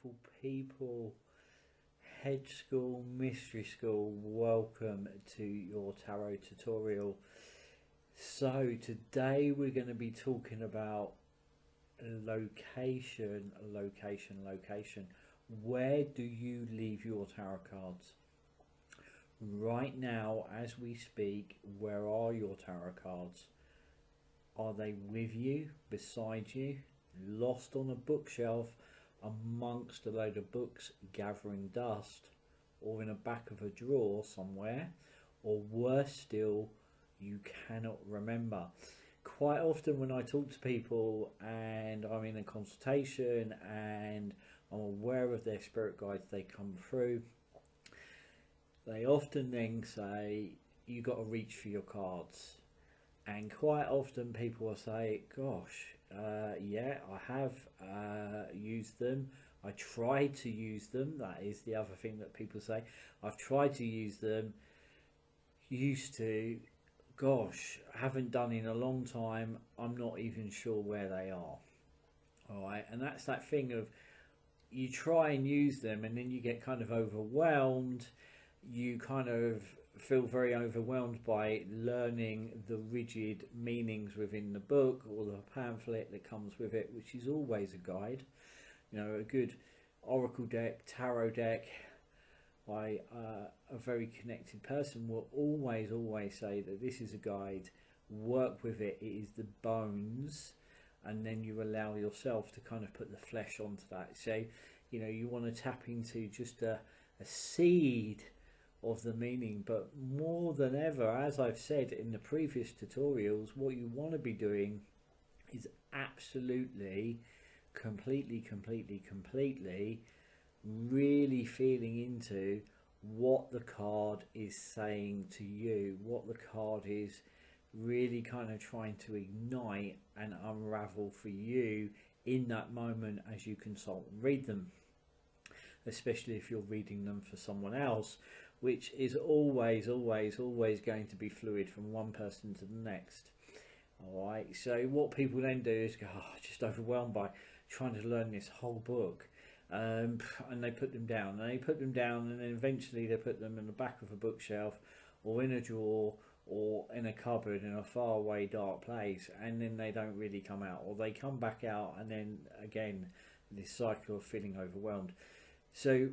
beautiful people, Hedge School, Mystery School, welcome to your tarot tutorial. So today we're going to be talking about location. Where do you leave your tarot cards? Right now, as we speak, where are your tarot cards? Are they with you, beside you, lost on a bookshelf, amongst a load of books gathering dust, or in the back of a drawer somewhere, or worse still, you cannot remember? Quite often when I talk to people and I'm in a consultation and I'm aware of their spirit guides, they come through, they often then say, you got to reach for your cards. And quite often people will say, gosh, yeah, I have used them. I tried to use them. That is the other thing that people say. I've tried to use them. Used to. Gosh, haven't done in a long time. I'm not even sure where they are. All right. And that's that thing of you try and use them and then you get kind of overwhelmed. You kind of feel very overwhelmed by learning the rigid meanings within the book or the pamphlet that comes with it, which is always a guide. You know, a good oracle deck, tarot deck by a very connected person will always say that this is a guide, work with it, it is the bones, and then you allow yourself to kind of put the flesh onto that. So, you know, you want to tap into just a seed of the meaning, but more than ever, as I've said in the previous tutorials, what you want to be doing is absolutely, completely really feeling into what the card is saying to you, what the card is really kind of trying to ignite and unravel for you in that moment as you consult and read them, especially if you're reading them for someone else, which is always going to be fluid from one person to the next. All right, so what people then do is go, just overwhelmed by trying to learn this whole book, and they put them down, and then eventually they put them in the back of a bookshelf or in a drawer or in a cupboard in a faraway dark place, and then they don't really come out, or they come back out, and then again this cycle of feeling overwhelmed. So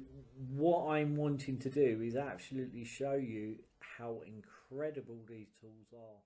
what I'm wanting to do is absolutely show you how incredible these tools are.